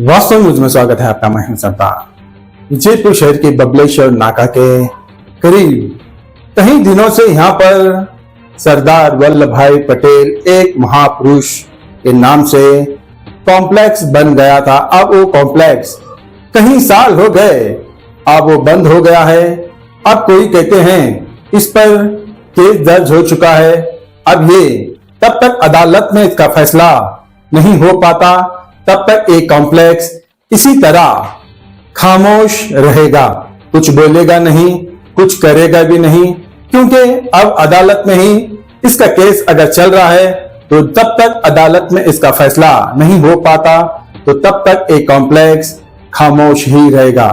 वास्तव न्यूज में स्वागत है आपका। मैं हूं सरदार। जयपुर शहर के बबलेश्वर नाका के करीब कई दिनों से यहां पर सरदार वल्लभ भाई पटेल एक महापुरुष के नाम से कॉम्प्लेक्स बन गया था। अब वो कॉम्प्लेक्स कई साल हो गए, अब वो बंद हो गया है। अब कोई कहते हैं इस पर केस दर्ज हो चुका है। अब ये तब तक अदालत में इसका फैसला नहीं हो पाता, तब तक एक कॉम्प्लेक्स इसी तरह खामोश रहेगा, कुछ बोलेगा नहीं, कुछ करेगा भी नहीं, क्योंकि अब अदालत में ही इसका केस अगर चल रहा है तो तब तक अदालत में इसका फैसला नहीं हो पाता, तो तब तक एक कॉम्प्लेक्स खामोश ही रहेगा।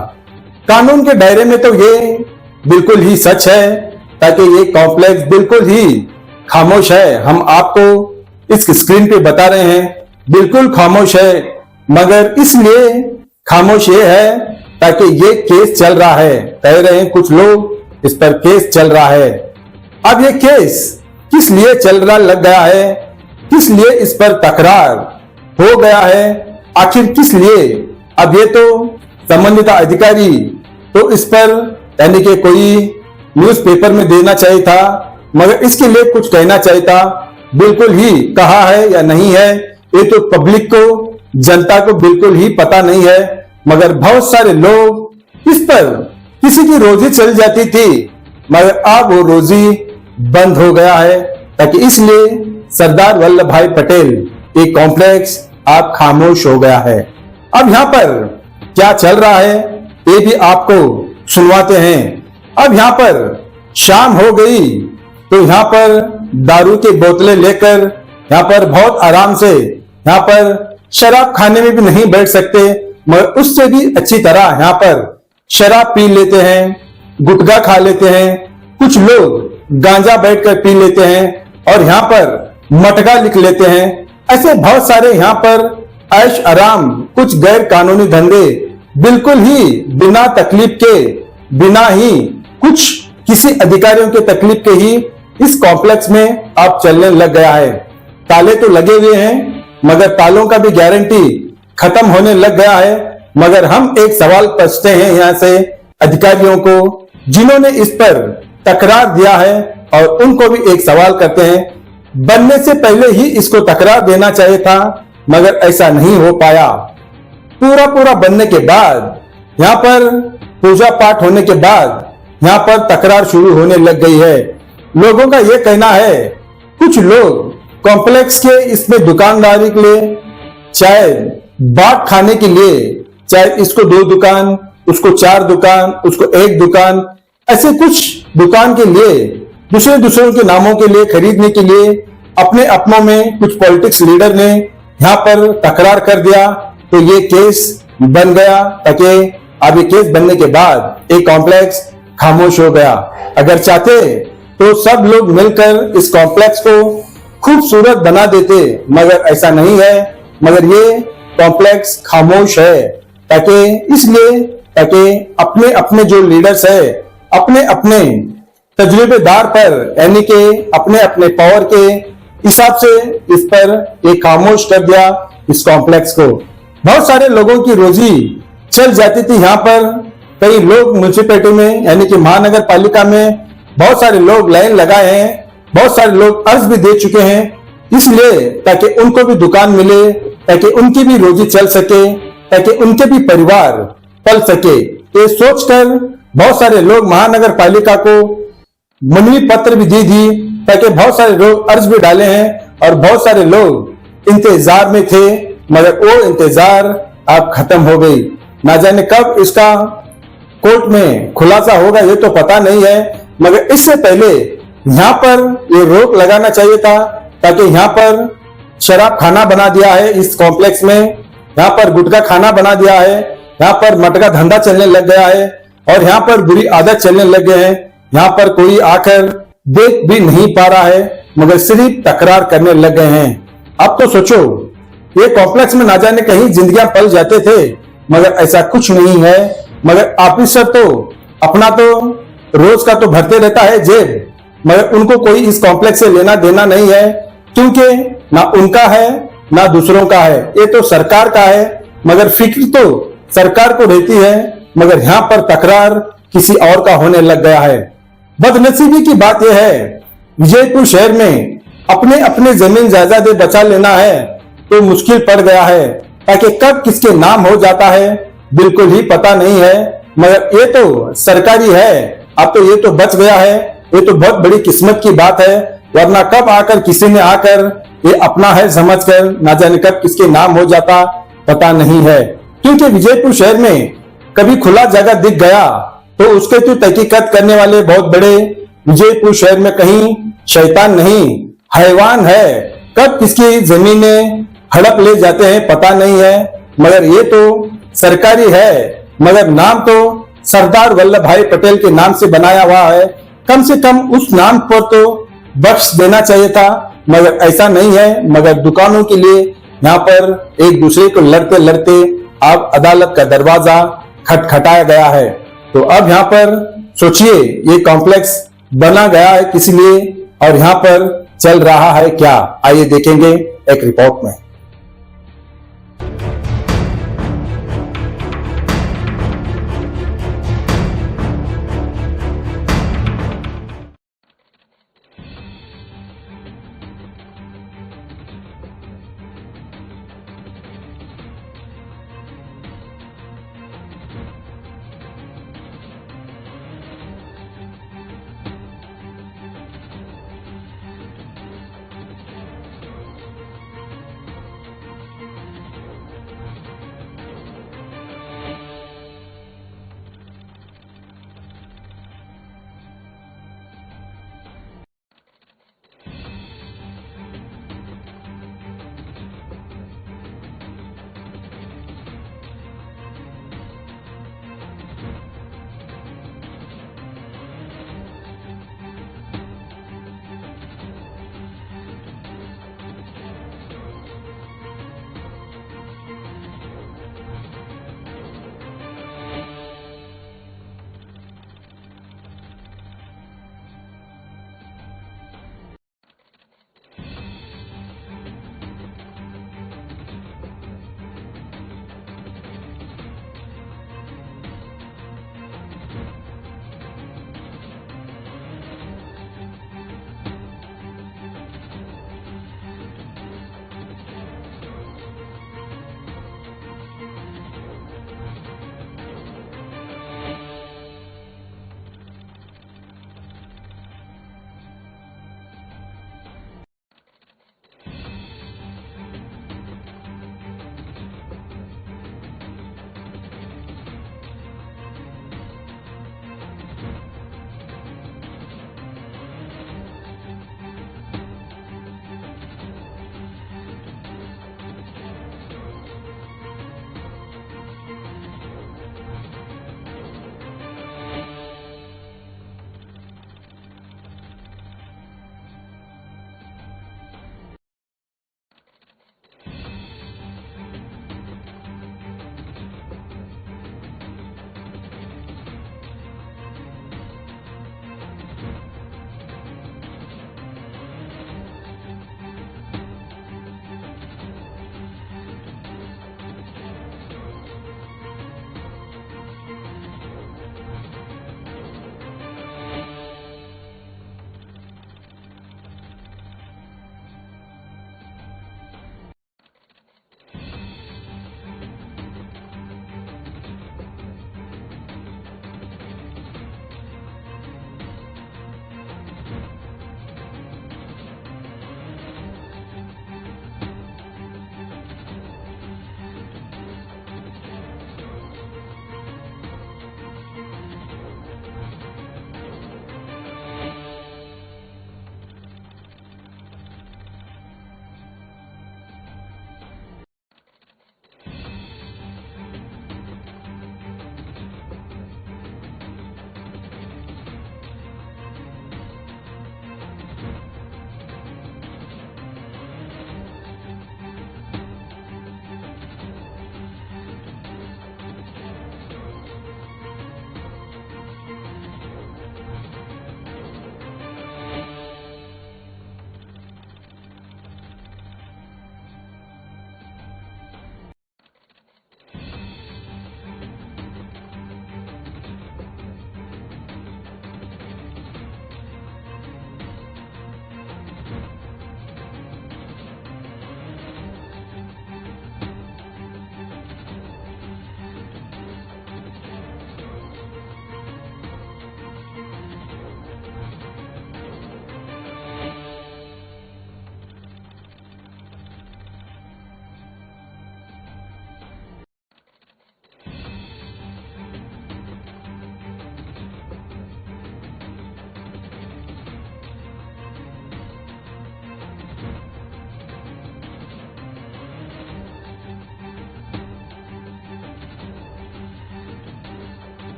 कानून के दायरे में तो ये बिल्कुल ही सच है, ताकि ये कॉम्प्लेक्स बिल्कुल ही खामोश है। हम आपको इस स्क्रीन पे बता रहे हैं, बिल्कुल खामोश है। मगर इसलिए खामोश ये है ताकि ये केस चल रहा है, कह रहे हैं कुछ लोग इस पर केस चल रहा है। अब ये केस किस लिए चल रहा लग गया है, किस लिए इस पर तकरार हो गया है, आखिर किस लिए? अब ये तो संबंधित अधिकारी तो इस पर यानी कि कोई न्यूज़पेपर में देना चाहिए था, मगर इसके लिए कुछ कहना चाहिए था। बिल्कुल ही कहा है या नहीं है ये तो पब्लिक को, जनता को बिल्कुल ही पता नहीं है। मगर बहुत सारे लोग इस पर किसी की रोजी चल जाती थी, मगर अब वो रोजी बंद हो गया है। ताकि इसलिए सरदार वल्लभ भाई पटेल एक कॉम्प्लेक्स अब खामोश हो गया है। अब यहाँ पर क्या चल रहा है ये भी आपको सुनवाते हैं। अब यहाँ पर शाम हो गई तो यहाँ पर दारू की बोतलें लेकर यहाँ पर बहुत आराम से यहाँ पर शराब खाने में भी नहीं बैठ सकते, मगर उससे भी अच्छी तरह यहाँ पर शराब पी लेते हैं, गुटखा खा लेते हैं, कुछ लोग गांजा बैठकर पी लेते हैं और यहाँ पर मटका लिख लेते हैं। ऐसे बहुत सारे यहाँ पर ऐश आराम, कुछ गैर कानूनी धंधे बिल्कुल ही बिना तकलीफ के, बिना ही कुछ किसी अधिकारियों के तकलीफ के ही इस कॉम्प्लेक्स में अब चलने लग गया है। ताले तो लगे हुए हैं, मगर तालों का भी गारंटी खत्म होने लग गया है। मगर हम एक सवाल पूछते हैं यहाँ से अधिकारियों को, जिन्होंने इस पर तकरार दिया है, और उनको भी एक सवाल करते हैं, बनने से पहले ही इसको तकरार देना चाहिए था, मगर ऐसा नहीं हो पाया। पूरा बनने के बाद, यहाँ पर पूजा पाठ होने के बाद यहाँ पर तकरार शुरू होने लग गई है। लोगों का यह कहना है, कुछ लोग कॉम्प्लेक्स के इसमें दुकानदारी के लिए, चाहे बाट खाने के लिए, चाहे इसको 2 दुकान, उसको 4 दुकान, उसको 1 दुकान, ऐसे कुछ दुकान के लिए दूसरों के नामों के लिए खरीदने के लिए अपने अपनों में कुछ पॉलिटिक्स लीडर ने यहाँ पर तकरार कर दिया, तो ये केस बन गया। ताकि अब ये केस बनने के बाद एक कॉम्प्लेक्स खामोश हो गया। अगर चाहते तो सब लोग मिलकर इस कॉम्प्लेक्स को खूबसूरत बना देते, मगर ऐसा नहीं है। मगर ये कॉम्प्लेक्स खामोश है ताकि इसलिए ताकि अपने अपने जो लीडर्स है, अपने अपने तजुर्बेदार पर, यानी कि अपने अपने पावर के हिसाब से इस पर एक खामोश कर दिया इस कॉम्प्लेक्स को। बहुत सारे लोगों की रोजी चल जाती थी यहाँ पर। कई लोग म्यूनिसिपैलिटी में यानी कि महानगर पालिका में बहुत सारे लोग लाइन लगाए हैं, बहुत सारे लोग अर्ज भी दे चुके हैं, इसलिए ताकि उनको भी दुकान मिले, ताकि उनकी भी रोजी चल सके, ताकि उनके भी परिवार पल सके। ये सोचकर बहुत सारे लोग महानगर पालिका को मनवी पत्र भी दी, ताकि बहुत सारे लोग अर्ज भी डाले हैं और बहुत सारे लोग इंतजार में थे, मगर वो इंतजार अब खत्म हो गई। ना जाने कब इसका कोर्ट में खुलासा होगा ये तो पता नहीं है, मगर इससे पहले यहाँ पर ये रोक लगाना चाहिए था। ताकि यहाँ पर शराब खाना बना दिया है इस कॉम्प्लेक्स में, यहाँ पर गुटखा खाना बना दिया है, यहाँ पर मटका धंधा चलने लग गया है और यहाँ पर बुरी आदत चलने लग गए हैं। यहाँ पर कोई आकर देख भी नहीं पा रहा है, मगर सिर्फ तकरार करने लग गए हैं। अब तो सोचो, ये कॉम्प्लेक्स में ना जाने कहीं जिंदगियां पल जाते थे, मगर ऐसा कुछ नहीं है। मगर ऑफिसर तो अपना तो रोज का तो भरते रहता है जेब, मगर उनको कोई इस कॉम्प्लेक्स से लेना देना नहीं है, क्योंकि ना उनका है ना दूसरों का है, ये तो सरकार का है। मगर फिक्र तो सरकार को रहती है, मगर यहाँ पर तकरार किसी और का होने लग गया है। बदनसीबी की बात यह है, विजयपुर शहर में अपने अपने जमीन जायदादें बचा लेना है तो मुश्किल पड़ गया है, ताकि कब किसके नाम हो जाता है बिल्कुल ही पता नहीं है। मगर ये तो सरकारी है, अब तो ये तो बच गया है, ये तो बहुत बड़ी किस्मत की बात है, वरना कब आकर किसी ने आकर ये अपना है समझकर ना जाने कब किसके नाम हो जाता पता नहीं है। क्योंकि विजयपुर शहर में कभी खुला जगह दिख गया तो उसके तो तहकीकात करने वाले बहुत बड़े विजयपुर शहर में कहीं शैतान नहीं हैवान है, कब किसकी जमीनें हड़प ले जाते हैं पता नहीं है। मगर ये तो सरकारी है, मगर नाम तो सरदार वल्लभ भाई पटेल के नाम से बनाया हुआ है, कम से कम उस नाम पर तो बख्श देना चाहिए था, मगर ऐसा नहीं है। मगर दुकानों के लिए यहाँ पर एक दूसरे को लड़ते लड़ते अब अदालत का दरवाजा खटखटाया गया है। तो अब यहाँ पर सोचिए ये कॉम्प्लेक्स बना गया है किस लिए और यहाँ पर चल रहा है क्या, आइए देखेंगे एक रिपोर्ट में।